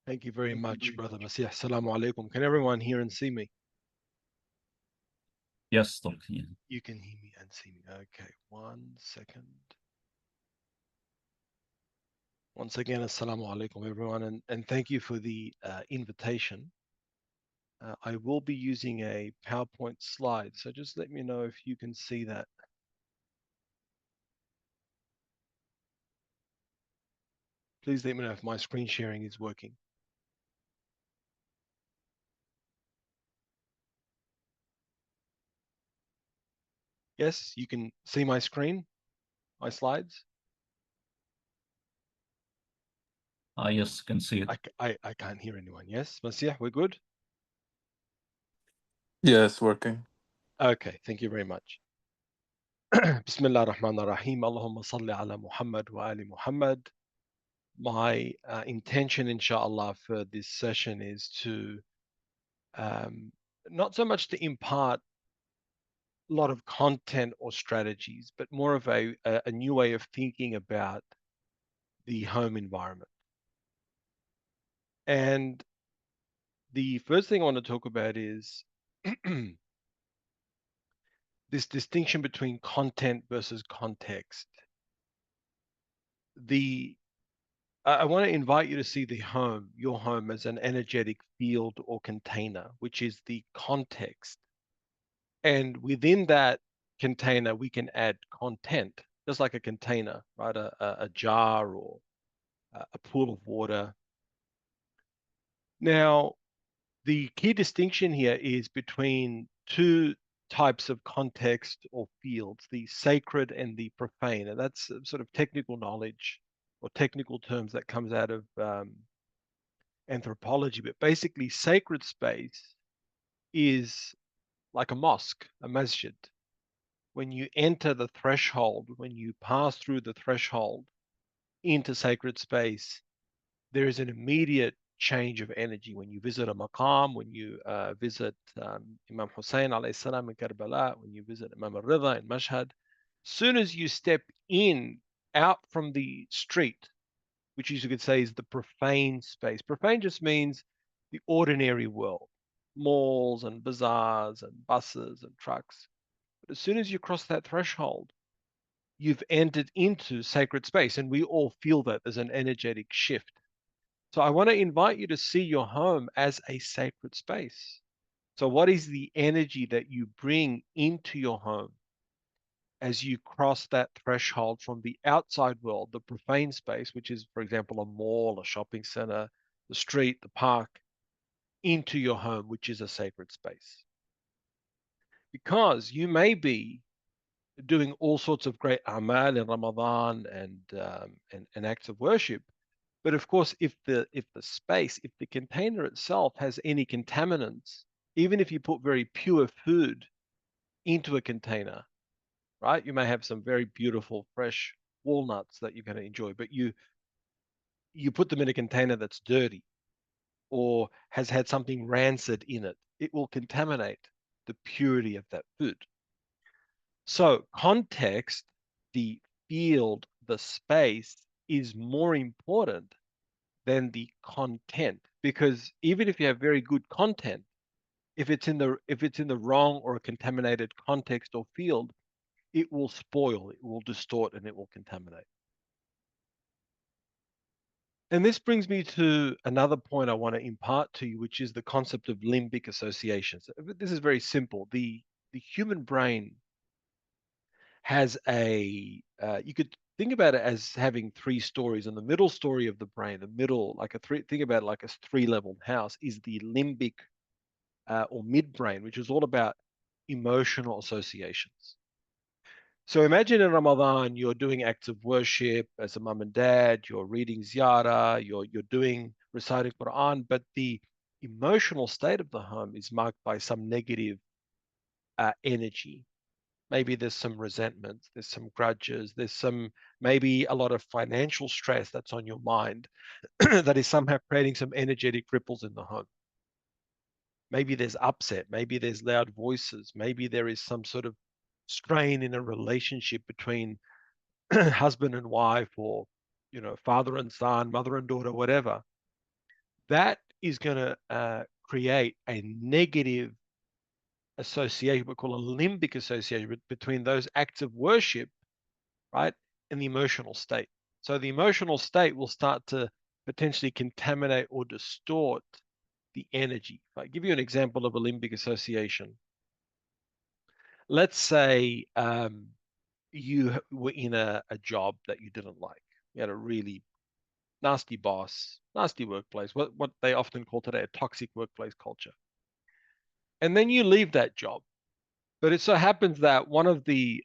Thank you very much, Brother Masih. Assalamu alaikum. Can everyone hear and see me? Yes, Dr. You can hear me and see me. Okay, 1 second. Once again, Assalamu alaikum, everyone, and thank you for the invitation. I will be using a PowerPoint slide, so just let me know if you can see that. Please let me know if my screen sharing is working. Yes, you can see my screen, my slides. Yes, can see it. I can't hear anyone. Yes, Masih, we're good? Yes, working. Okay, thank you very much. Bismillah ar-Rahman ar-Rahim. Allahumma salli ala Muhammad wa ali Muhammad. My intention, inshallah, for this session is to um, not so much to impart a lot of content or strategies, but more of a new way of thinking about the home environment. And the first thing I want to talk about is this distinction between content versus context. The I want to invite you to see the home, your home, as an energetic field or container, which is the context. And within that container, we can add content, just like a container, right? A jar or a pool of water. Now, the key distinction here is between two types of context or fields, the sacred and the profane. And that's sort of technical knowledge or technical terms that comes out of anthropology. But basically, sacred space is like a mosque, a masjid. When you enter the threshold, when you pass through the threshold into sacred space, there is an immediate change of energy. When you visit a maqam, when you visit Imam Hussein alayhi salam in Karbala, when you visit Imam al-Rida in Mashhad, soon as you step in, out from the street, which you could say is the profane space. Profane just means the ordinary world, malls and bazaars and buses and trucks. But as soon as you cross that threshold, you've entered into sacred space. And we all feel that there's an energetic shift. So I want to invite you to see your home as a sacred space. So, what is the energy that you bring into your home as you cross that threshold from the outside world, the profane space, which is, for example, a mall, a shopping center, the street, the park, into your home, which is a sacred space? Because you may be doing all sorts of great amal in Ramadan and acts of worship. But of course, if the space, if the container itself has any contaminants, even if you put very pure food into a container, right? You may have some very beautiful fresh walnuts that you're going to enjoy, but you put them in a container that's dirty or has had something rancid in it, it will contaminate the purity of that food. So context, the field, the space is more important than the content, because even if you have very good content, if it's in the wrong or a contaminated context or field, it will spoil, it will distort, and it will contaminate. And this brings me to another point I want to impart to you, which is the concept of limbic associations. This is very simple. The human brain has you could think about it as having three stories, and the middle story of the brain, the middle, like a three, think about it like a three-leveled house, is the limbic or midbrain, which is all about emotional associations. So imagine in Ramadan, you're doing acts of worship as a mum and dad, you're reading ziyarah, you're doing reciting Quran, but the emotional state of the home is marked by some negative energy. Maybe there's some resentment, there's some grudges, there's some maybe a lot of financial stress that's on your mind that is somehow creating some energetic ripples in the home. Maybe there's upset, maybe there's loud voices, maybe there is some sort of strain in a relationship between husband and wife, or father and son, mother and daughter, whatever. that is going to create a negative association, we call a limbic association between those acts of worship, right, and the emotional state. So the emotional state will start to potentially contaminate or distort the energy. If I give you an example of a limbic association, let's say you were in a job that you didn't like. You had a really nasty boss, nasty workplace, what they often call today a toxic workplace culture. And then you leave that job. But it so happens that one of there's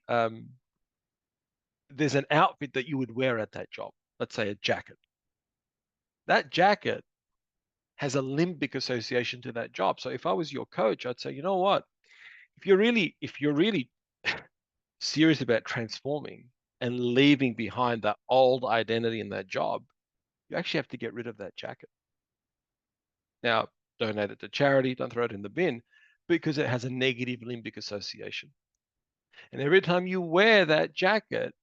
an outfit that you would wear at that job, let's say a jacket. That jacket has a limbic association to that job. So if I was your coach, I'd say, you know what? If you're really serious about transforming and leaving behind that old identity in that job, you actually have to get rid of that jacket. Now, donate it to charity, don't throw it in the bin because it has a negative limbic association. And every time you wear that jacket,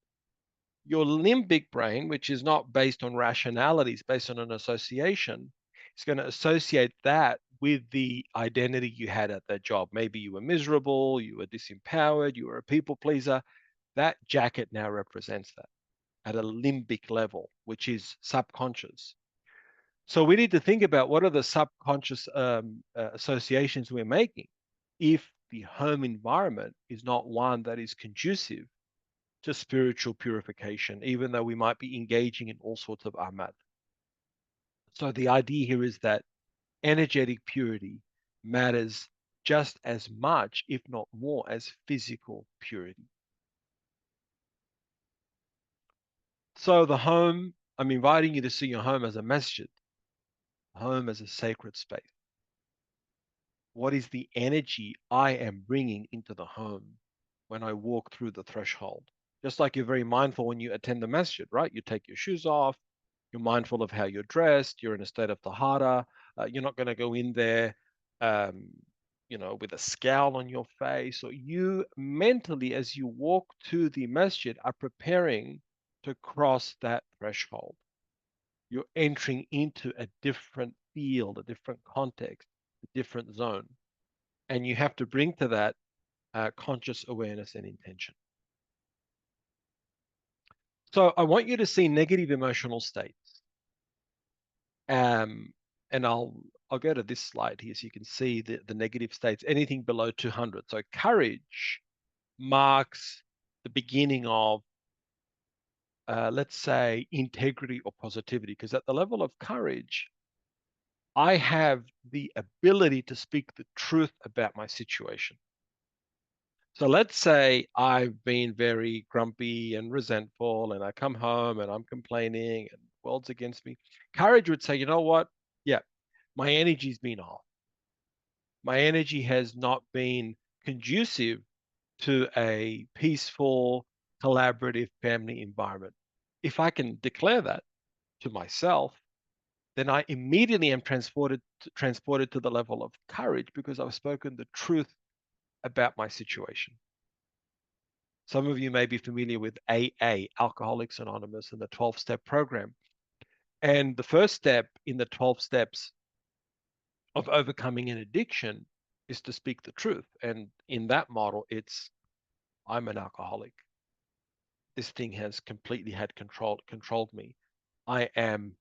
your limbic brain, which is not based on rationality, it's based on an association, is going to associate that with the identity you had at that job. Maybe you were miserable, you were disempowered, you were a people pleaser. That jacket now represents that at a limbic level, which is subconscious. So we need to think about what are the subconscious associations we're making if the home environment is not one that is conducive to spiritual purification, even though we might be engaging in all sorts of amal. So the idea here is that energetic purity matters just as much, if not more, as physical purity. So the home, I'm inviting you to see your home as a masjid, home as a sacred space. What is the energy I am bringing into the home when I walk through the threshold? Just like you're very mindful when you attend the masjid, right? You take your shoes off, you're mindful of how you're dressed, you're in a state of tahara, you're not going to go in there, um, with a scowl on your face, or you mentally, as you walk to the masjid, are preparing to cross that threshold. You're entering into a different field, a different context, a different zone. And you have to bring to that conscious awareness and intention. So I want you to see negative emotional states. And I'll go to this slide here so you can see the negative states, anything below 200. So courage marks the beginning of, let's say, integrity or positivity, because at the level of courage, I have the ability to speak the truth about my situation. So let's say I've been very grumpy and resentful, and I come home and I'm complaining and the world's against me. Courage would say, you know what? Yeah, my energy's been off. My energy has not been conducive to a peaceful, collaborative family environment. If I can declare that to myself, then I immediately am transported to the level of courage because I've spoken the truth about my situation. Some of you may be familiar with AA, Alcoholics Anonymous, and the 12-step program. And the first step in the 12 steps of overcoming an addiction is to speak the truth. And in that model, it's I'm an alcoholic. This thing has completely had controlled me. I am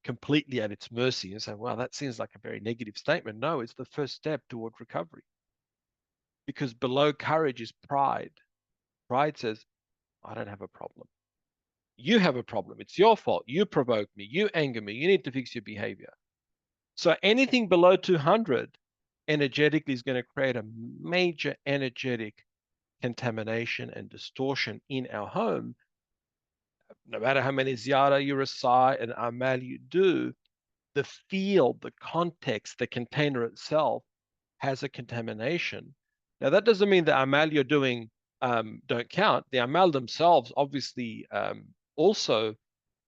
completely at its mercy. And say, well, that seems like a very negative statement. No, it's the first step toward recovery. Because below courage is pride. Pride says, I don't have a problem. You have a problem. It's your fault. You provoke me. You anger me. You need to fix your behavior. So anything below 200 energetically is going to create a major energetic contamination and distortion in our home. No matter how many ziyarah you recite and amal you do, the field, the context, the container itself has a contamination. Now, that doesn't mean the amal you're doing don't count. The amal themselves obviously also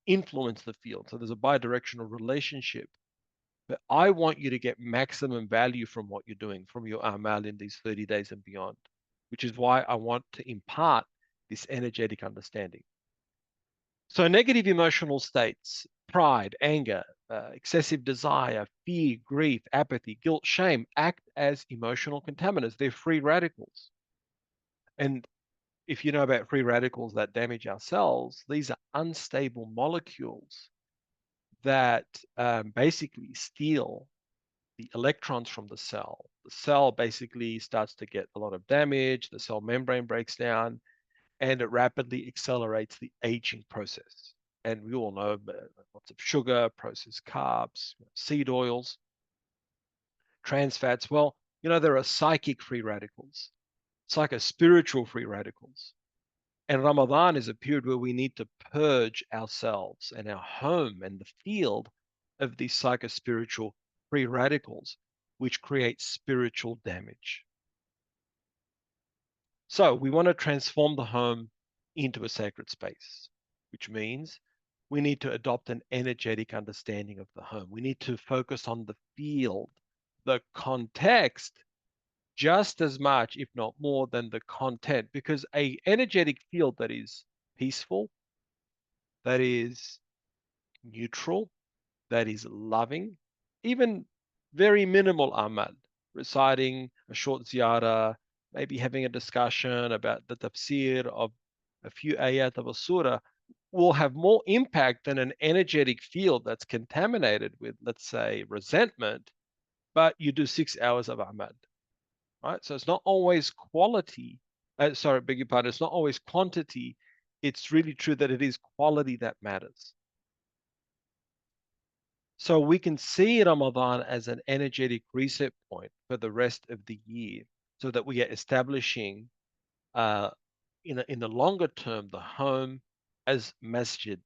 influence the field. So there's a bidirectional relationship. But I want you to get maximum value from what you're doing, from your amal in these 30 days and beyond, which is why I want to impart this energetic understanding. So negative emotional states, pride, anger, excessive desire, fear, grief, apathy, guilt, shame act as emotional contaminants. They're free radicals. And if you know about free radicals that damage our cells, these are unstable molecules that basically steal the electrons from the cell. The cell basically starts to get a lot of damage, the cell membrane breaks down, and it rapidly accelerates the aging process. And we all know lots of sugar, processed carbs, seed oils, trans fats. Well, there are psychic free radicals, psycho-spiritual free radicals. And Ramadan is a period where we need to purge ourselves and our home and the field of these psycho-spiritual free radicals, which create spiritual damage. So we want to transform the home into a sacred space, which means we need to adopt an energetic understanding of the home. We need to focus on the field, the context, just as much, if not more, than the content, because a energetic field that is peaceful, that is neutral, that is loving, even very minimal amal, reciting a short ziyarah, maybe having a discussion about the tafsir of a few ayat of a surah, will have more impact than an energetic field that's contaminated with, let's say, resentment, but you do 6 hours of amal, right? So it's not always quality. Sorry, beg your pardon. It's not always quantity. It's really true that it is quality that matters. So we can see Ramadan as an energetic reset point for the rest of the year, so that we are establishing, uh, in the longer term, the home as masjid,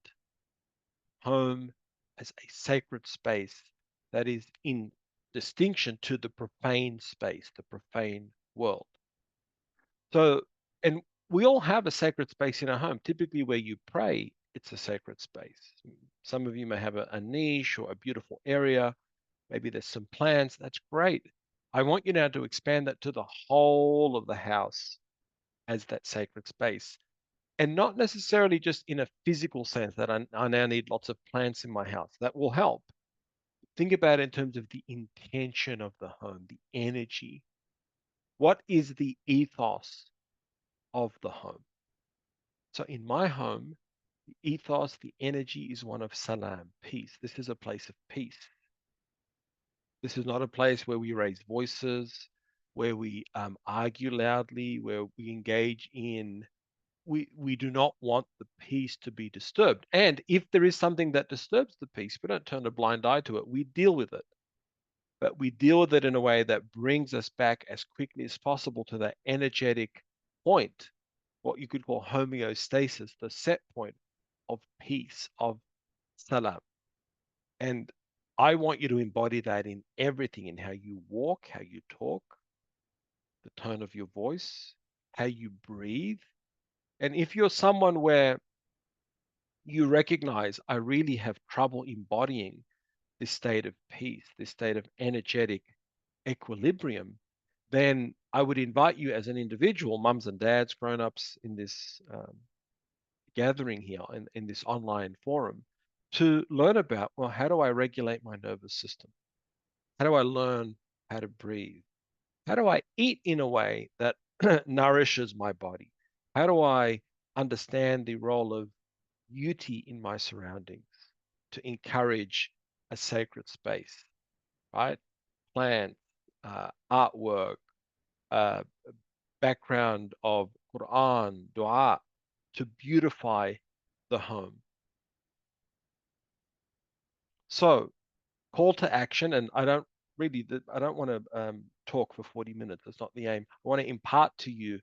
home as a sacred space that is in distinction to the profane space, the profane world. So, and we all have a sacred space in our home. Typically, where you pray, it's a sacred space. Some of you may have a niche or a beautiful area. Maybe there's some plants. That's great. I want you now to expand that to the whole of the house as that sacred space. And not necessarily just in a physical sense that I now need lots of plants in my house. That will help. Think about it in terms of the intention of the home, the energy. What is the ethos of the home? So in my home, the ethos, the energy is one of salam, peace. This is a place of peace. This is not a place where we raise voices, where we argue loudly, where we engage in. We do not want the peace to be disturbed. And if there is something that disturbs the peace, we don't turn a blind eye to it. We deal with it. But we deal with it in a way that brings us back as quickly as possible to that energetic point, what you could call homeostasis, the set point of peace, of salam. And I want you to embody that in everything, in how you walk, how you talk, the tone of your voice, how you breathe. And if you're someone where you recognize, I really have trouble embodying this state of peace, this state of energetic equilibrium, then I would invite you as an individual, mums and dads, grown-ups in this gathering here, in this online forum, to learn about, well, how do I regulate my nervous system? How do I learn how to breathe? How do I eat in a way that nourishes my body? How do I understand the role of beauty in my surroundings to encourage a sacred space, right? Plants, artwork, uh, background of Quran, dua, to beautify the home. So, call to action, and I don't want to talk for 40 minutes. That's not the aim. I want to impart to you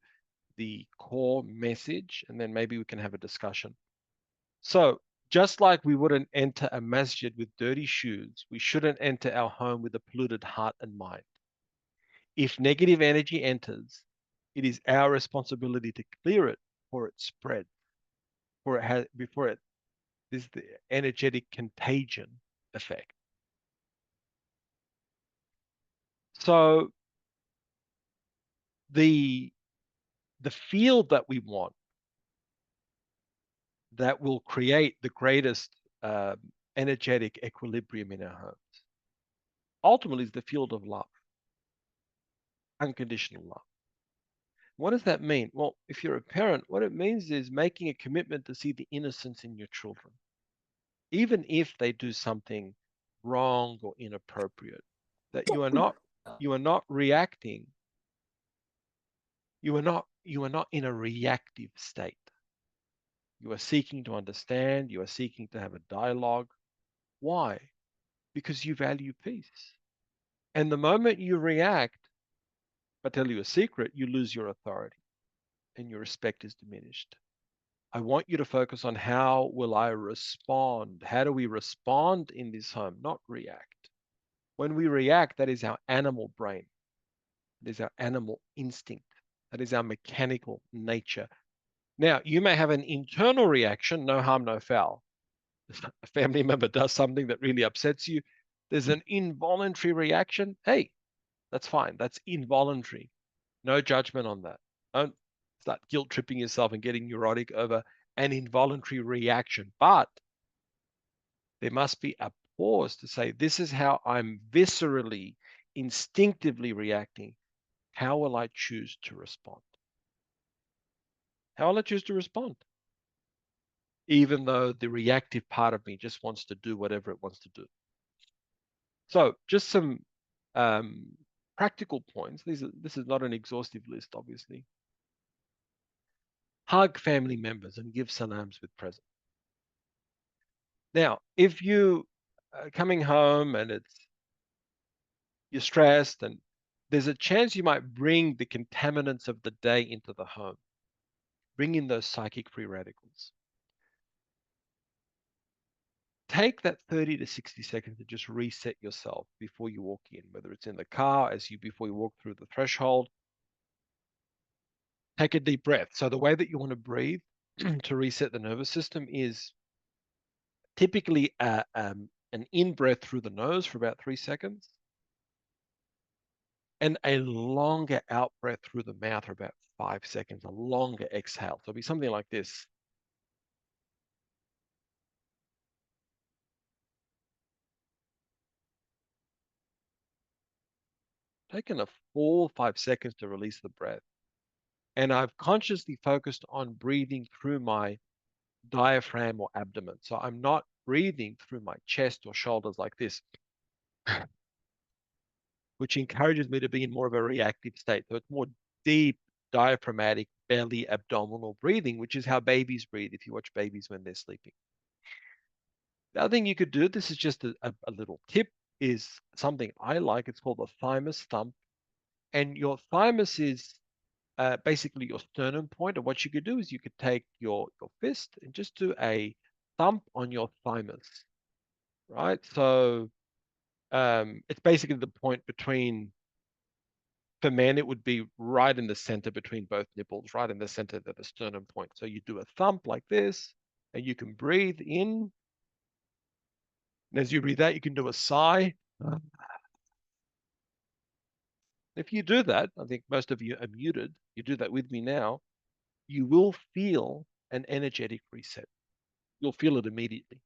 the core message, and then maybe we can have a discussion. So, just like we wouldn't enter a masjid with dirty shoes, we shouldn't enter our home with a polluted heart and mind. If negative energy enters, it is our responsibility to clear it before it spreads, before it is the energetic contagion effect. So the the field that we want, that will create the greatest energetic equilibrium in our homes. Ultimately, is the field of love, unconditional love. What does that mean? Well, if you're a parent, what it means is making a commitment to see the innocence in your children, even if they do something wrong or inappropriate, that you are not reacting, you are not in a reactive state. You are seeking to understand, you are seeking to have a dialogue. Why? Because you value peace. And the moment you react, I tell you a secret, you lose your authority and your respect is diminished. I want you to focus on how will I respond? How do we respond in this home, not react? When we react, that is our animal brain. That is our animal instinct. That is our mechanical nature. Now, you may have an internal reaction, no harm, no foul. A family member does something that really upsets you. There's an involuntary reaction. Hey, that's fine. That's involuntary. No judgment on that. Don't start guilt tripping yourself and getting neurotic over an involuntary reaction. But there must be a pause to say, this is how I'm viscerally, instinctively reacting. How will I choose to respond? How will I choose to respond? Even though the reactive part of me just wants to do whatever it wants to do. So, just some um, practical points. This is not an exhaustive list, obviously. Hug family members and give salams with present. Now, if you are coming home and you're stressed and there's a chance you might bring the contaminants of the day into the home, bring in those psychic free radicals. Take that 30 to 60 seconds to just reset yourself before you walk in, whether it's in the car, before you walk through the threshold. Take a deep breath. So the way that you want to breathe to reset the nervous system is typically an in breath through the nose for about 3 seconds and a longer out breath through the mouth for about 5 seconds, a longer exhale. So it'll be something like this. Taken a full 5 seconds to release the breath. And I've consciously focused on breathing through my diaphragm or abdomen. So I'm not breathing through my chest or shoulders like this, which encourages me to be in more of a reactive state. So it's more deep diaphragmatic belly abdominal breathing, which is how babies breathe if you watch babies when they're sleeping. The other thing you could do, this is just a little tip, is something I like. It's called the thymus thump. And your thymus is basically your sternum point. And what you could do is you could take your fist and just do a thump on your thymus, right? So it's basically the point between, for men, it would be right in the center between both nipples, right in the center of the sternum point. So you do a thump like this, and you can breathe in. And as you breathe out, you can do a sigh. If you do that, I think most of you are muted. You do that with me now, you will feel an energetic reset. You'll feel it immediately.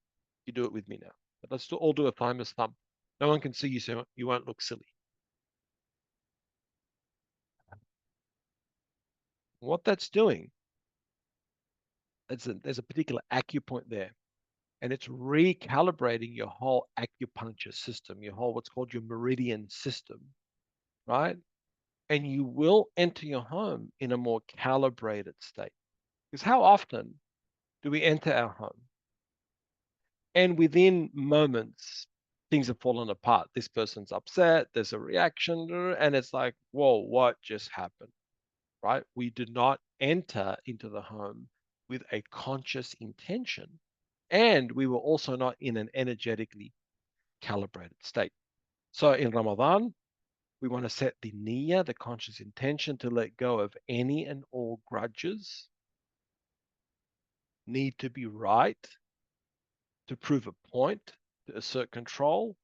You do it with me now. But let's all do a thymus thump. No one can see you, so you won't look silly. What that's doing, there's a particular acupoint there, and it's recalibrating your whole acupuncture system, your whole what's called your meridian system, right? And you will enter your home in a more calibrated state. Because how often do we enter our home and within moments things have fallen apart? This person's upset, there's a reaction, and it's like, whoa, what just happened? Right? We did not enter into the home with a conscious intention, and we were also not in an energetically calibrated state. So in Ramadan, we want to set the niyyah, the conscious intention, to let go of any and all grudges, need to be right, to prove a point, to assert control.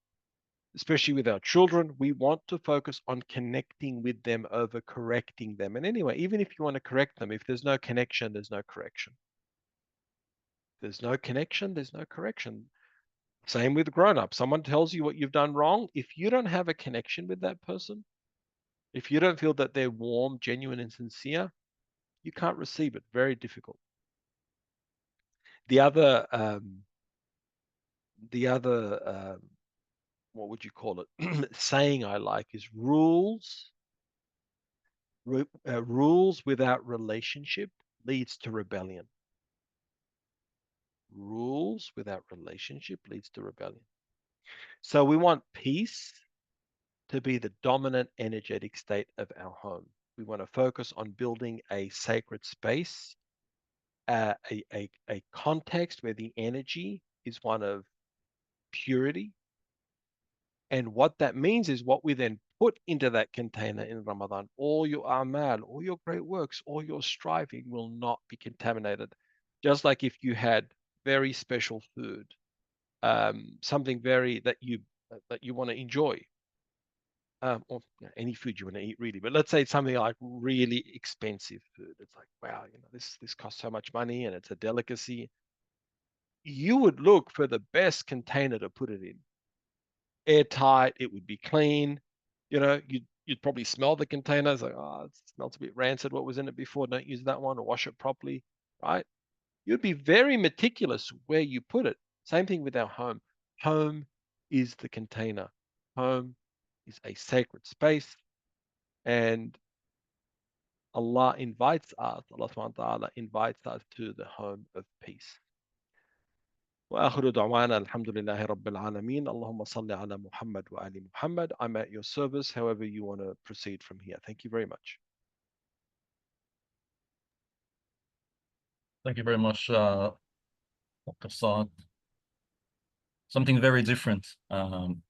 Especially with our children, we want to focus on connecting with them over correcting them. And anyway, even if you want to correct them, if there's no connection, there's no correction. There's no connection, there's no correction. Same with grown-ups. Someone tells you what you've done wrong. If you don't have a connection with that person, if you don't feel that they're warm, genuine, and sincere, you can't receive it. Very difficult. The other, the other, what would you call it? Saying I like is rules without relationship leads to rebellion. Rules without relationship leads to rebellion. So we want peace to be the dominant energetic state of our home. We want to focus on building a sacred space, a context where the energy is one of purity. And what that means is what we then put into that container in Ramadan. All your amal, all your great works, all your striving will not be contaminated. Just like if you had very special food, something very that you want to enjoy, or any food you want to eat really. But let's say it's something like really expensive food. It's like, wow, this costs so much money and it's a delicacy. You would look for the best container to put it in. Airtight, it would be clean. You'd probably smell the container. It's like, oh, it smells a bit rancid. What was in it before? Don't use that one, or wash it properly, right? You'd be very meticulous where you put it. Same thing with our home. Home is the container. Home is a sacred space, and Allah subhanahu wa ta'ala invites us to the home of peace. وآخر دعوانا الحمد لله رب العالمين اللهم صل على محمد وآل محمد. I'm at your service however you want to proceed from here. Thank you very much. Thank you very much, Dr. Saad. Something very different from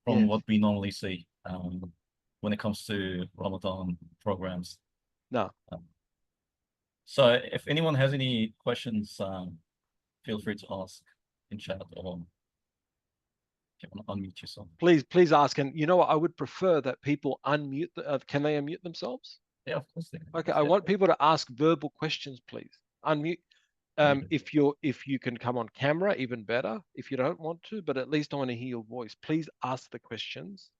Yes. what we normally see when it comes to Ramadan programs. No, So if anyone has any questions, feel free to ask in chat or if you want to unmute yourself. please ask. And you know what? I would prefer that people unmute. Can they unmute themselves? Yeah, of course they can. Okay, I want people to ask verbal questions, please. Unmute. If you can come on camera, even better. If you don't want to, but at least I want to hear your voice. Please ask the questions.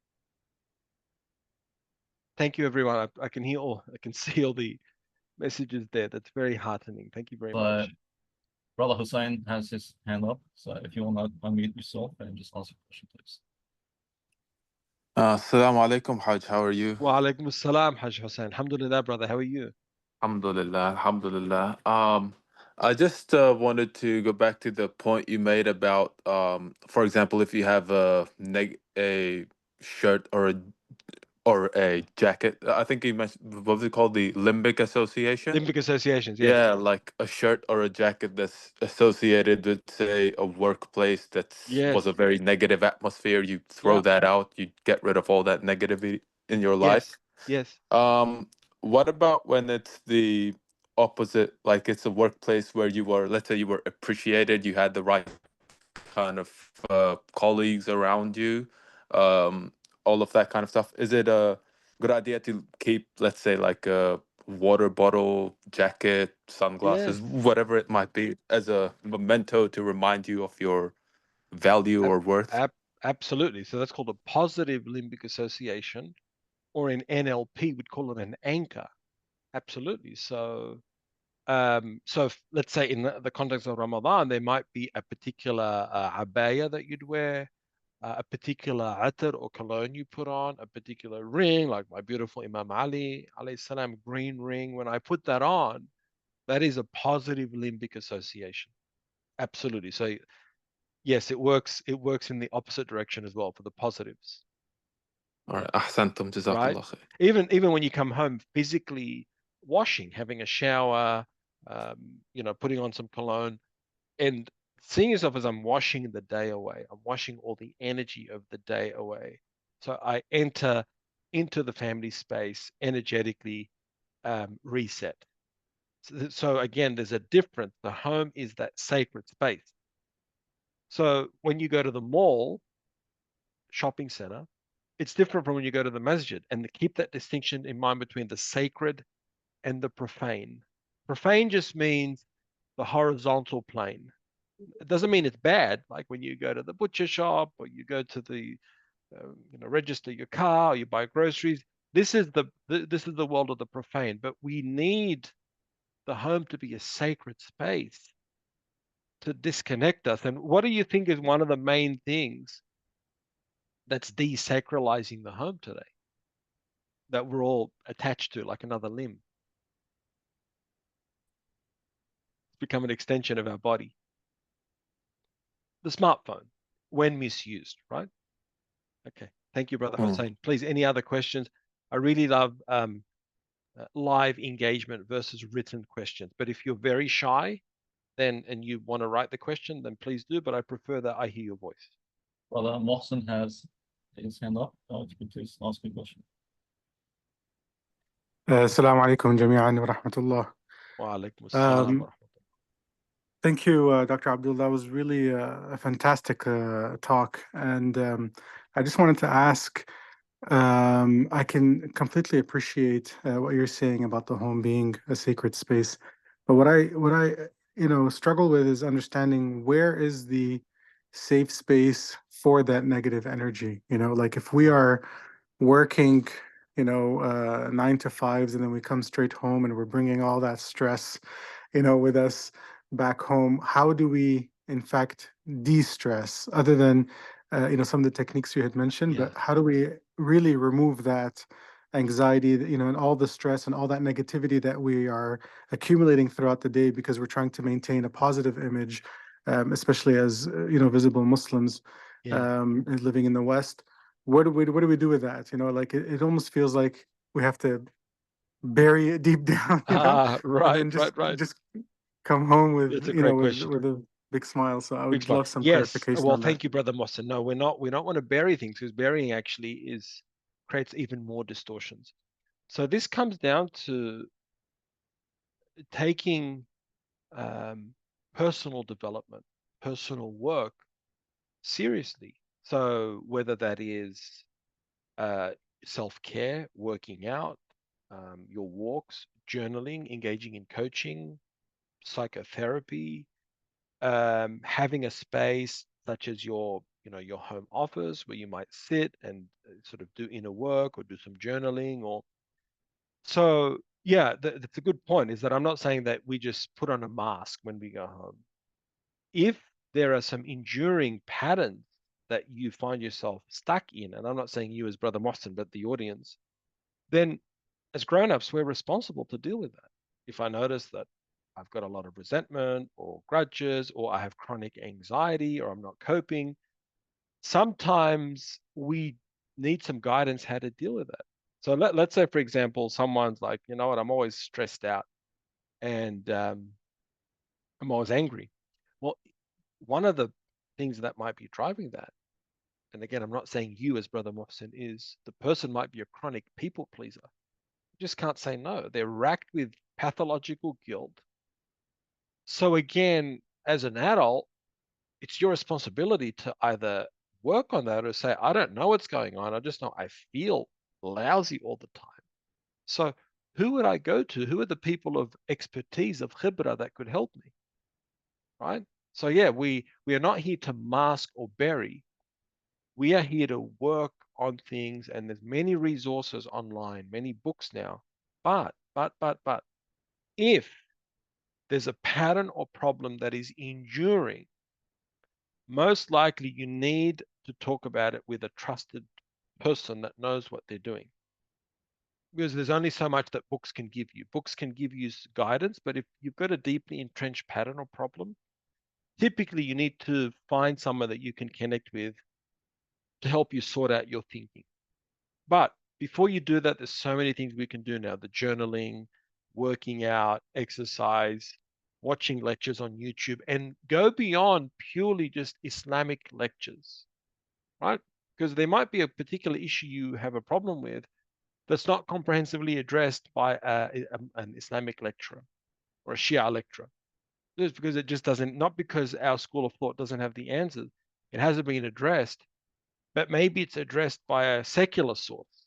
Thank you, everyone. I can hear I can see all the messages there. That's very heartening. Thank you very So much. Brother Hussein has his hand up. So if you want to unmute yourself and just ask a question, please. Assalamu alaikum, Hajj. How are you? Wa alaikum assalam, Hajj Hussein. Alhamdulillah, brother. How are you? Alhamdulillah, alhamdulillah. I just wanted to go back to the point you made about, for example, if you have a shirt or a jacket. I think you mentioned what was it called, the limbic association? Limbic associations, yes. Yeah, like a shirt or a jacket that's associated with, say, a workplace that was a Yes. very negative atmosphere. You throw Yeah. that out. You get rid of all that negativity in your life. Yes. Yes. Um, what about when it's the opposite? Like it's a workplace where you were, let's say you were appreciated, you had the right kind of colleagues around you, all of that kind of stuff. Is it a good idea to keep, let's say, like a water bottle, jacket, sunglasses, Yes. whatever it might be, as a memento to remind you of your value Ab- or worth? Absolutely. So that's called a positive limbic association, or in NLP, we'd call it an anchor. Absolutely. Let's say in the context of Ramadan, there might be a particular abaya that you'd wear, a particular atar or cologne you put on, a particular ring, like my beautiful Imam Ali, alayhi salam, green ring. When I put that on, that is a positive limbic association. Absolutely. So yes, it works. It works in the opposite direction as well for the positives, All right, ahsantum, right? jazakallah khair. Even when you come home, physically washing, having a shower, putting on some cologne, and seeing yourself as I'm washing the day away. I'm washing all the energy of the day away. So I enter into the family space energetically reset. So again, there's a difference. The home is that sacred space. So when you go to the mall, shopping center, it's different from when you go to the masjid. And to keep that distinction in mind between the sacred and the profane. Profane just means the horizontal plane, It doesn't mean it's bad. Like when you go to the butcher shop or you go to the register your car or you buy groceries. This is the world of the profane. But we need the home to be a sacred space to disconnect us. And what do you think is one of the main things that's desacralizing the home today? That we're all attached to like another limb. It's become an extension of our body. The smartphone, when misused, right? Okay. Thank you, Brother Hossein. Please, any other questions? I really love live engagement versus written questions. But if you're very shy, then and you want to write the question, then please do. But I prefer that I hear your voice. Well, Mohsen has his hand up. If you could please ask a question. السلام عليكم جميعا ورحمة الله. وعليكم السلام ورحمة الله. Thank you, Dr. Abdul. That was really a fantastic talk. And I just wanted to ask, I can completely appreciate what you're saying about the home being a sacred space. But what I struggle with is understanding where is the safe space for that negative energy. Like if we are working 9 to 5s and then we come straight home and we're bringing all that stress with us back home, how do we in fact de-stress other than some of the techniques you had mentioned? Yes. But how do we really remove that anxiety, and all the stress and all that negativity that we are accumulating throughout the day because we're trying to maintain a positive image, especially as visible Muslims living in the West? What do we do with that? Like it almost feels like we have to bury it deep down, Right, and then right. just come home with It's a great question. with a big smile. So I Big would smile. love some Yes. clarification Well, on thank that. you, Brother Mohsen. No, we don't want to bury things because burying actually creates even more distortions. So this comes down to taking personal development, personal work seriously. So whether that is self-care, working out, your walks, journaling, engaging in coaching, psychotherapy, having a space such as your home office where you might sit and sort of do inner work or do some journaling or so yeah, that's a good point, is that I'm not saying that we just put on a mask when we go home. If there are some enduring patterns that you find yourself stuck in, and I'm not saying you as Brother Moston, but the audience, then as grown-ups, we're responsible to deal with that. If I notice that I've got a lot of resentment or grudges, or I have chronic anxiety, or I'm not coping, sometimes we need some guidance how to deal with that. So let's say, for example, someone's like, you know what, I'm always stressed out and I'm always angry. Well, one of the things that might be driving that, and again, I'm not saying you as Brother Mohsen, is the person might be a chronic people pleaser. Just can't say no. They're racked with pathological guilt. So again, as an adult, it's your responsibility to either work on that or say, I don't know what's going on. I just know I feel lousy all the time. So who would I go to? Who are the people of expertise, of khibra, that could help me? Right? So yeah, we are not here to mask or bury. We are here to work on things, and there's many resources online, many books now. But if there's a pattern or problem that is enduring, most likely you need to talk about it with a trusted person that knows what they're doing. Because there's only so much that books can give you. Books can give you guidance, but if you've got a deeply entrenched pattern or problem, typically you need to find someone that you can connect with to help you sort out your thinking. But before you do that, there's so many things we can do now. The journaling, working out, exercise, watching lectures on YouTube, and go beyond purely just Islamic lectures, right? Because there might be a particular issue you have a problem with that's not comprehensively addressed by an Islamic lecturer or a Shia lecturer. Just because it just doesn't, not because our school of thought doesn't have the answers, it hasn't been addressed, but maybe it's addressed by a secular source.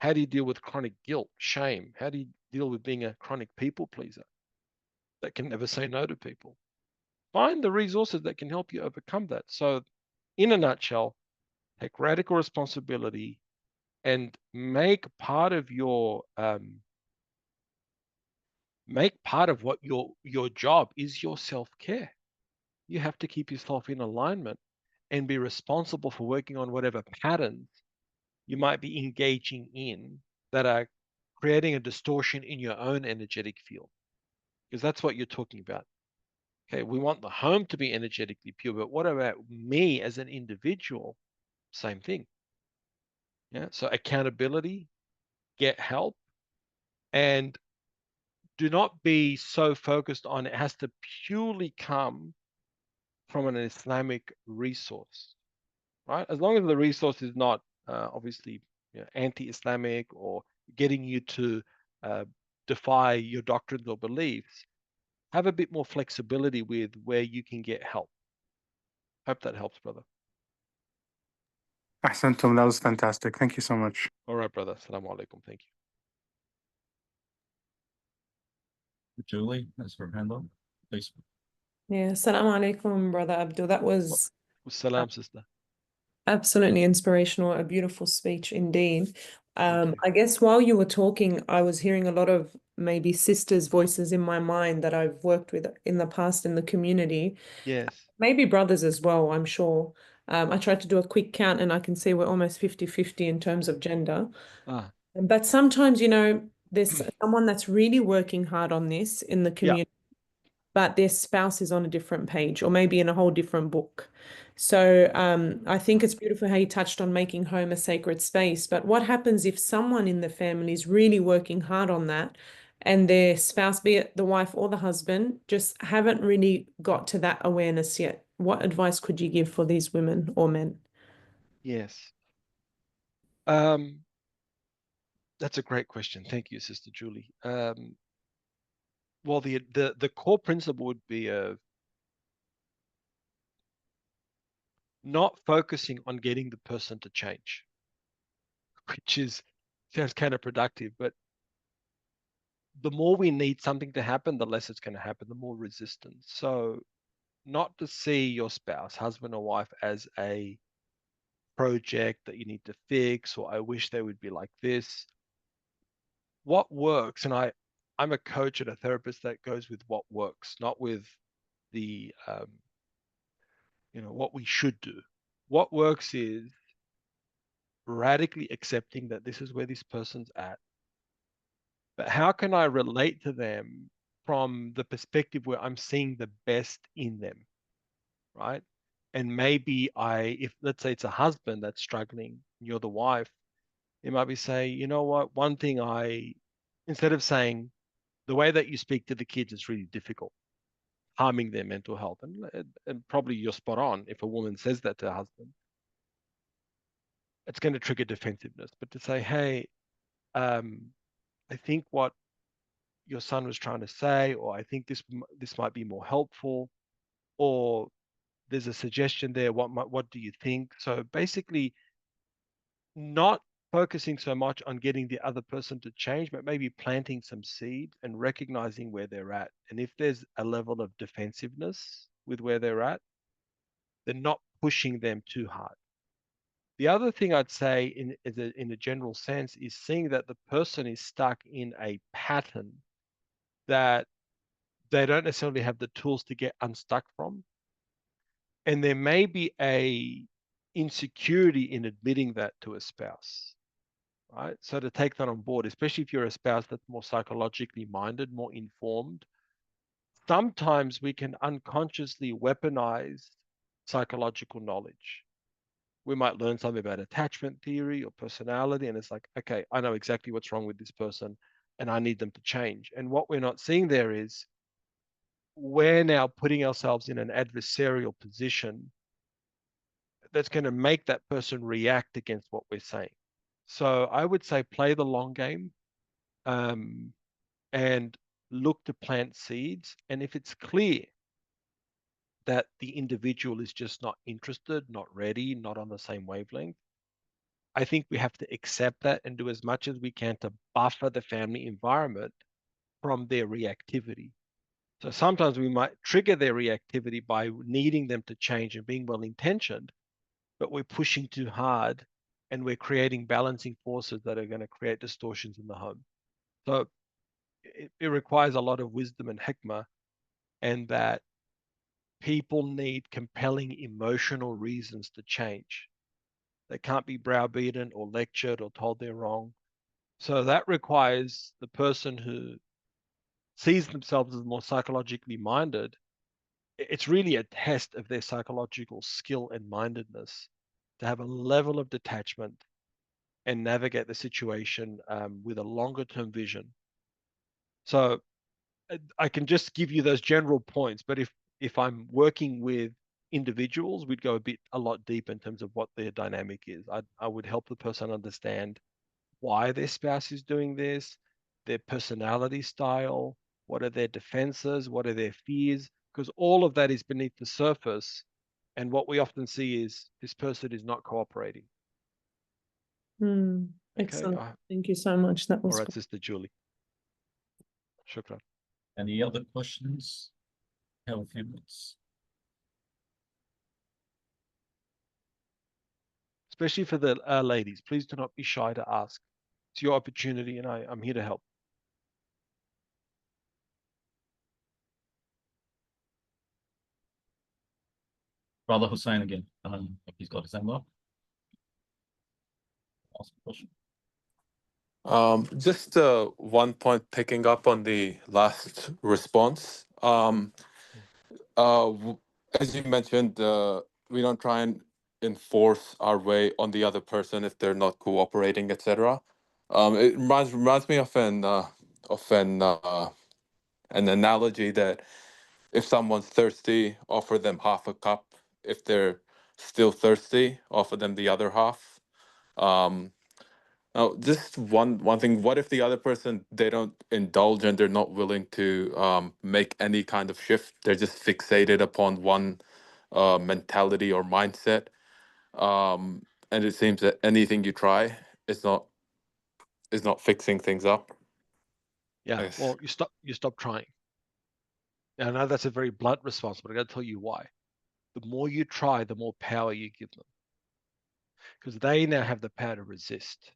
How do you deal with chronic guilt, shame? How do you deal with being a chronic people pleaser that can never say no to people? find the resources that can help you overcome that. So in a nutshell, take radical responsibility and make part of what your job is your self-care. You have to keep yourself in alignment and be responsible for working on whatever patterns you might be engaging in that are creating a distortion in your own energetic field, because that's what you're talking about. Okay, we want the home to be energetically pure, but what about me as an individual? Same thing. Yeah, so accountability, get help, and do not be so focused on it has to purely come from an Islamic resource, right? As long as the resource is not obviously anti-Islamic or getting you to uh, defy your doctrines or beliefs, have a bit more flexibility with where you can get help. Hope that helps, brother. Ahsantum, that was fantastic. Thank you so much. All right, brother. Assalamu alaikum. Thank you. Julie has her hand up. Please. Yeah, Assalamu alaikum, Brother Abdul. That was Salam, sister. absolutely inspirational, a beautiful speech indeed. Thank you. I guess while you were talking, I was hearing a lot of maybe sisters' voices in my mind that I've worked with in the past in the community. Yes. Maybe brothers as well, I'm sure. I tried to do a quick count and I can see we're almost 50-50 in terms of gender. Ah, But sometimes, there's someone that's really working hard on this in the yeah. community, but their spouse is on a different page or maybe in a whole different book. So I think it's beautiful how you touched on making home a sacred space. But what happens if someone in the family is really working hard on that and their spouse, be it the wife or the husband, just haven't really got to that awareness yet? What advice could you give for these women or men? Yes. That's a great question. Thank you, Sister Julie. Well, the core principle would be not focusing on getting the person to change, which sounds counterproductive, but the more we need something to happen, the less it's going to happen, the more resistance. So not to see your spouse, husband or wife, as a project that you need to fix, or I wish they would be like this. What works, and I'm a coach and a therapist that goes with what works, not with the what we should do. What works is radically accepting that this is where this person's at, but how can I relate to them from the perspective where I'm seeing the best in them, right? And maybe if let's say it's a husband that's struggling, you're the wife, you might be saying, you know what, one thing instead of saying the way that you speak to the kids is really difficult, harming their mental health. And probably you're spot on. If a woman says that to her husband, it's going to trigger defensiveness. But to say, hey, I think what your son was trying to say, or I think this might be more helpful, or there's a suggestion there. What do you think? So basically, not focusing so much on getting the other person to change, but maybe planting some seeds and recognizing where they're at. And if there's a level of defensiveness with where they're at, then not pushing them too hard. The other thing I'd say in a general sense is seeing that the person is stuck in a pattern that they don't necessarily have the tools to get unstuck from. And there may be a insecurity in admitting that to a spouse, right? So to take that on board, especially if you're a spouse that's more psychologically minded, more informed, sometimes we can unconsciously weaponize psychological knowledge. We might learn something about attachment theory or personality, and it's like, okay, I know exactly what's wrong with this person and I need them to change. And what we're not seeing there is we're now putting ourselves in an adversarial position that's going to make that person react against what we're saying. So I would say play the long game, and look to plant seeds. And if it's clear that the individual is just not interested, not ready, not on the same wavelength, I think we have to accept that and do as much as we can to buffer the family environment from their reactivity. So sometimes we might trigger their reactivity by needing them to change and being well-intentioned, but we're pushing too hard and we're creating balancing forces that are going to create distortions in the home. So it requires a lot of wisdom and hikmah, and that people need compelling emotional reasons to change. They can't be browbeaten or lectured or told they're wrong. So that requires the person who sees themselves as more psychologically minded. It's really a test of their psychological skill and mindedness to have a level of detachment and navigate the situation with a longer term vision. So I can just give you those general points, but if I'm working with individuals, we'd go a lot deep in terms of what their dynamic is. I would help the person understand why their spouse is doing this, their personality style, what are their defenses, what are their fears, because all of that is beneath the surface. And what we often see is this person is not cooperating. Okay. Excellent. Thank you so much. That All was right, Sister Julie. Shukran. Any other questions? Have a few minutes. Especially for the ladies, please do not be shy to ask. It's your opportunity, and I'm here to help. Brother Hussein again. I think he's got his hand up. Ask a question. Just one point picking up on the last response. As you mentioned, we don't try and enforce our way on the other person if they're not cooperating, etc. It reminds me of an analogy that if someone's thirsty, offer them half a cup. If they're still thirsty, offer them the other half. Now, just one thing. What if the other person, they don't indulge and they're not willing to make any kind of shift? They're just fixated upon one mentality or mindset, and it seems that anything you try is not fixing things up. Yeah. Yes. Well, you stop trying. Now, I know that's a very blunt response, but I got to tell you why. The more you try, the more power you give them, because they now have the power to resist.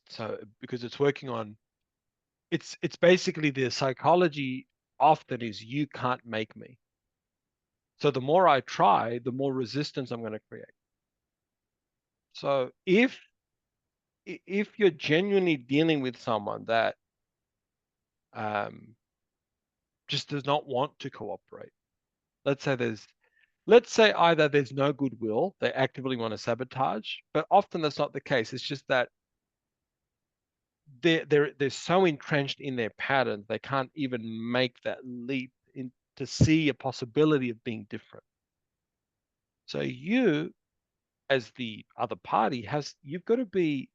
So because it's working on, it's basically the psychology often is you can't make me. So the more I try, the more resistance I'm going to create. So if you're genuinely dealing with someone that just does not want to cooperate, let's say either there's no goodwill, they actively want to sabotage, but often that's not the case. It's just that they're so entrenched in their patterns they can't even make that leap in to see a possibility of being different. So you, as the other party, you've got to be.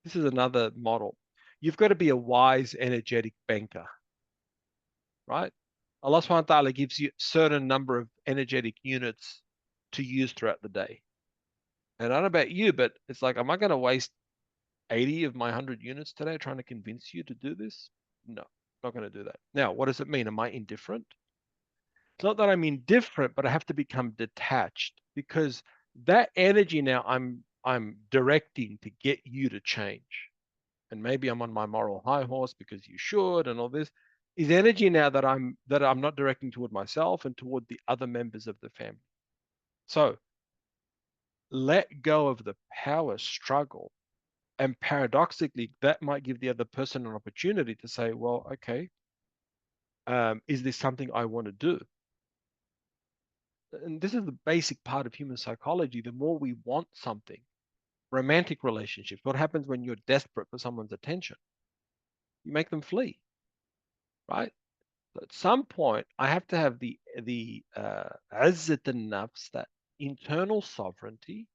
This is another model. You've got to be a wise, energetic banker, right? Allah subhanahu wa ta'ala gives you a certain number of energetic units to use throughout the day. And I don't know about you, but it's like, am I going to waste 80 of my 100 units today trying to convince you to do this? No, not going to do that. Now, what does it mean? Am I indifferent? It's not that I'm indifferent, but I have to become detached, because that energy now I'm directing to get you to change. And maybe I'm on my moral high horse because you should and all this is energy now that I'm not directing toward myself and toward the other members of the family. So let go of the power struggle. And paradoxically, that might give the other person an opportunity to say, well, okay, is this something I want to do? And this is the basic part of human psychology. The more we want something, romantic relationships, what happens when you're desperate for someone's attention? You make them flee, right? So at some point, I have to have the izzat an-nafs, that internal sovereignty.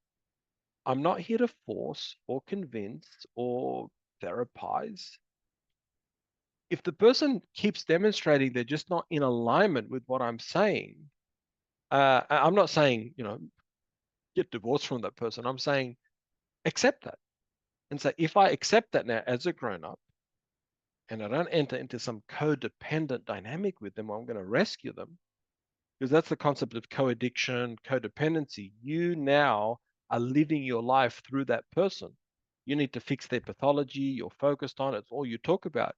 I'm not here to force or convince or therapize. If the person keeps demonstrating they're just not in alignment with what I'm saying, I'm not saying, get divorced from that person. I'm saying accept that and say, if I accept that now as a grown up, and I don't enter into some codependent dynamic with them, or I'm going to rescue them, because that's the concept of co-addiction, codependency. You now are living your life through that person. You need to fix their pathology. You're focused on it. It's all you talk about.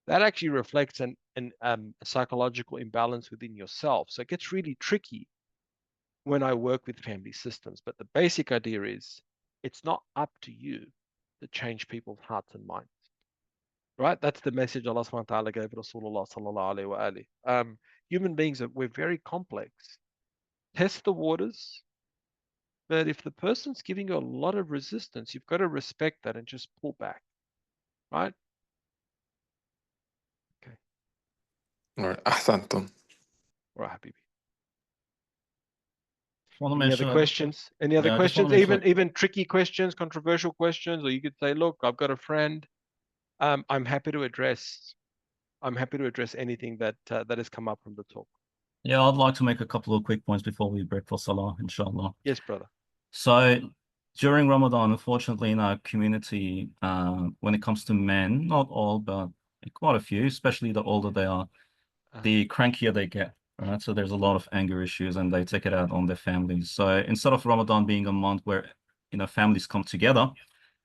That actually reflects a psychological imbalance within yourself. So it gets really tricky when I work with family systems. But the basic idea is it's not up to you to change people's hearts and minds. Right? That's the message Allah subhanahu wa ta'ala gave Rasulullah sallallahu alayhi wa alihi. Human beings we're very complex. Test the waters, but if the person's giving you a lot of resistance, you've got to respect that and just pull back. Right? Okay. All right. Ahsantum. All right, Habibi. Want to Any other mention questions? Any other yeah, I just want questions? to mention Even tricky questions, controversial questions, or you could say, look, I've got a friend. I'm happy to address. I'm happy to address anything that that has come up from the talk. yeah, I'd like to make a couple of quick points before we break for Salah, inshallah. Yes, brother. So during Ramadan, unfortunately, in our community, when it comes to men, not all, but quite a few, especially the older they are, the crankier they get, right? So there's a lot of anger issues and they take it out on their families. So instead of Ramadan being a month where, families come together,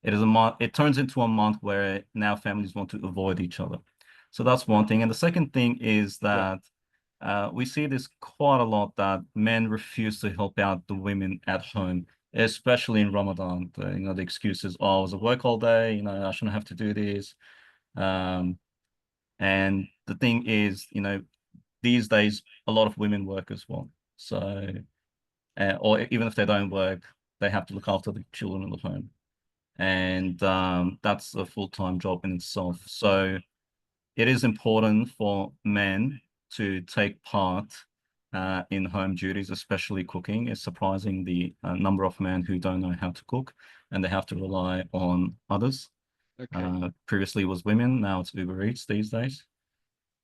it turns into a month where now families want to avoid each other. So that's one thing. And the second thing is that we see this quite a lot, that men refuse to help out the women at home, especially in Ramadan. The excuse is, oh, I was at work all day, I shouldn't have to do this. And the thing is, these days, a lot of women work as well. So, or even if they don't work, they have to look after the children in the home. And that's a full-time job in itself. So it is important for men to take part in home duties, especially cooking. It's surprising the number of men who don't know how to cook and they have to rely on others. Okay. Previously it was women, now it's Uber Eats these days.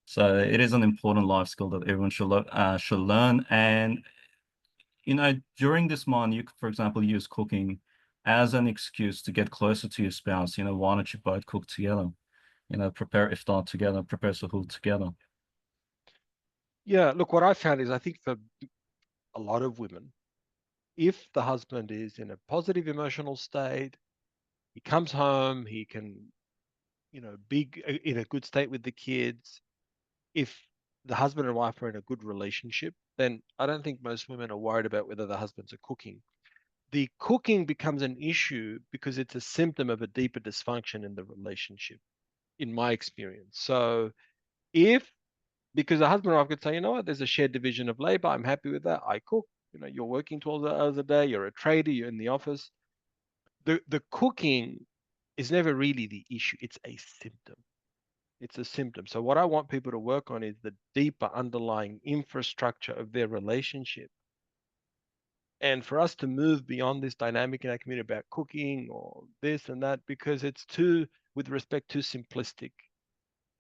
So it is an important life skill that everyone should learn. And during this month, you could, for example, use cooking as an excuse to get closer to your spouse. Why don't you both cook together? Prepare iftar together, prepare suhoor together. Yeah, look, what I found is I think for a lot of women, if the husband is in a positive emotional state, he comes home, he can, be in a good state with the kids. If the husband and wife are in a good relationship, then I don't think most women are worried about whether the husbands are cooking. The cooking becomes an issue because it's a symptom of a deeper dysfunction in the relationship, in my experience. So if because the husband and wife could say, you know what, there's a shared division of labor. I'm happy with that. I cook. You're working 12 hours a day. You're a trader. You're in the office. The cooking is never really the issue. It's a symptom. It's a symptom. So what I want people to work on is the deeper underlying infrastructure of their relationship. And for us to move beyond this dynamic in our community about cooking or this and that, because it's too, with respect, too simplistic.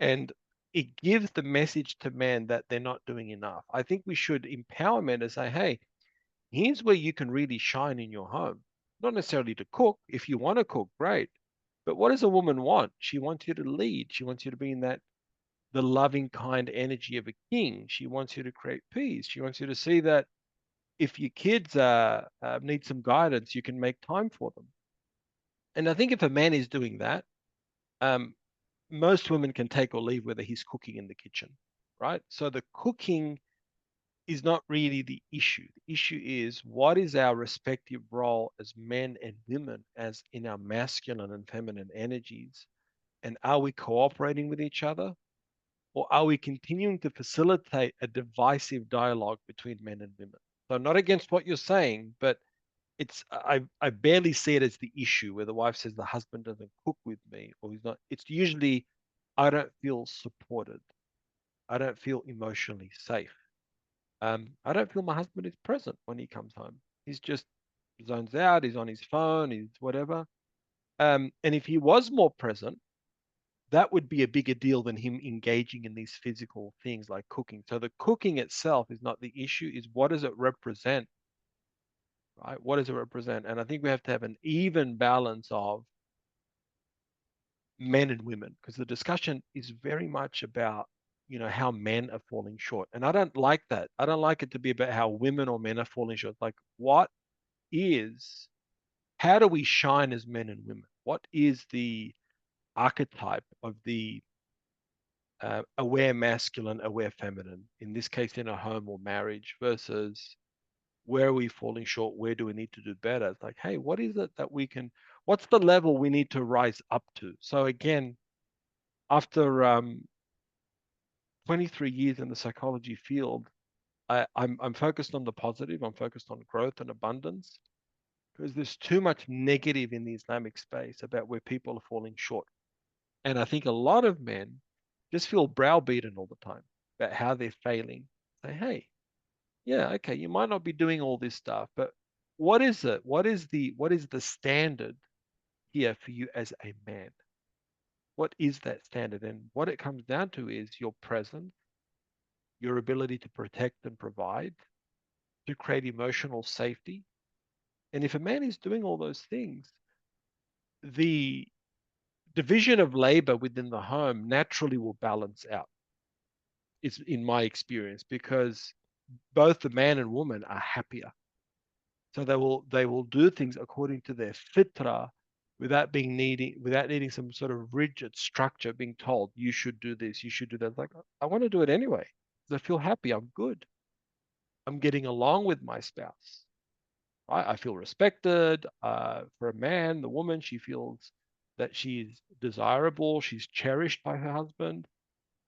And it gives the message to men that they're not doing enough. I think we should empower men to say, hey, here's where you can really shine in your home. Not necessarily to cook. If you want to cook, great. But what does a woman want? She wants you to lead. She wants you to be in the loving, kind energy of a king. She wants you to create peace. She wants you to see that if your kids need some guidance, you can make time for them. And I think if a man is doing that, um, most women can take or leave whether he's cooking in the kitchen, right? So the cooking is not really the issue. The issue is what is our respective role as men and women, as in our masculine and feminine energies, and are we cooperating with each other, or are we continuing to facilitate a divisive dialogue between men and women? So I'm not against what you're saying, but I barely see it as the issue where the wife says the husband doesn't cook with me or he's not. It's usually I don't feel supported. I don't feel emotionally safe. I don't feel my husband is present when he comes home. He's just zones out. He's on his phone. He's whatever. And if he was more present, that would be a bigger deal than him engaging in these physical things like cooking. So the cooking itself is not the issue. Is what does it represent, right? What does it represent? And I think we have to have an even balance of men and women, because the discussion is very much about, how men are falling short. And I don't like that. I don't like it to be about how women or men are falling short. Like, how do we shine as men and women? What is the archetype of the aware masculine, aware feminine, in this case, in a home or marriage, versus where are we falling short? Where do we need to do better? It's like, hey, what is it that what's the level we need to rise up to? So again, after 23 years in the psychology field, I'm focused on the positive. I'm focused on growth and abundance, because there's too much negative in the Islamic space about where people are falling short. And I think a lot of men just feel browbeaten all the time about how they're failing. Say, hey, yeah, okay, you might not be doing all this stuff, but what is it? What is the standard here for you as a man? What is that standard? And what it comes down to is your presence, your ability to protect and provide, to create emotional safety. And if a man is doing all those things, the division of labor within the home naturally will balance out. It's in my experience, because both the man and woman are happier. So they will do things according to their fitra, without needing some sort of rigid structure, being told you should do this, you should do that. Like, I want to do it anyway because I feel happy. I'm good. I'm getting along with my spouse. Right? I feel respected. For a man, the woman, she feels that she's desirable. She's cherished by her husband.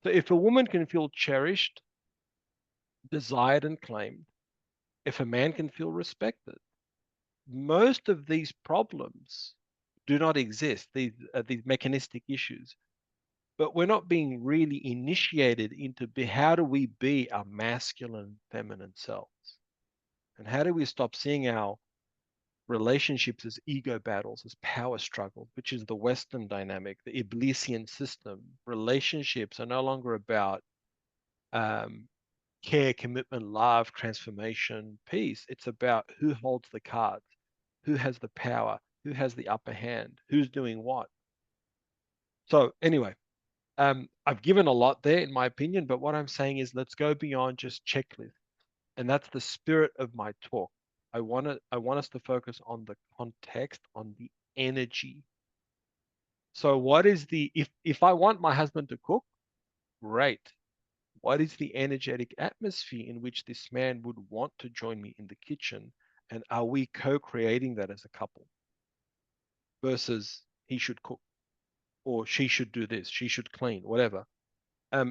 So if a woman can feel cherished, desired, and claimed, if a man can feel respected, most of these problems do not exist, these mechanistic issues. But we're not being really initiated into how do we be our masculine, feminine selves? And how do we stop seeing our relationships as ego battles, as power struggles, which is the Western dynamic, the Iblisian system? Relationships are no longer about um, care, commitment, love, transformation, peace. It's about who holds the cards, who has the power, who has the upper hand, who's doing what. So anyway, I've given a lot there in my opinion, but what I'm saying is let's go beyond just checklists. And that's the spirit of my talk. I want us to focus on the context, on the energy. So what is if I want my husband to cook, great. What is the energetic atmosphere in which this man would want to join me in the kitchen? And are we co-creating that as a couple? Versus he should cook, or she should do this, she should clean, whatever.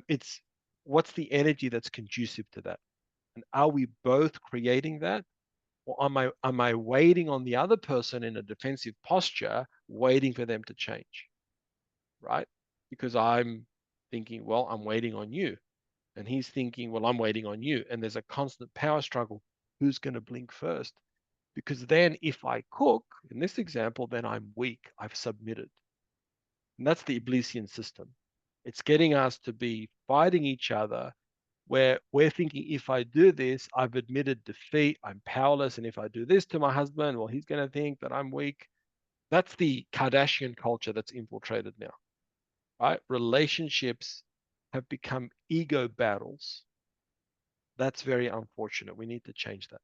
It's what's the energy that's conducive to that? And are we both creating that? Or am I waiting on the other person in a defensive posture, waiting for them to change? Right? Because I'm thinking, well, I'm waiting on you. And he's thinking, well, I'm waiting on you. And there's a constant power struggle. Who's going to blink first? Because then if I cook, in this example, then I'm weak. I've submitted. And that's the Iblisian system. It's getting us to be fighting each other, where we're thinking, if I do this, I've admitted defeat, I'm powerless. And if I do this to my husband, well, he's going to think that I'm weak. That's the Kardashian culture that's infiltrated now, right? Relationships have become ego battles. That's very unfortunate. We need to change that.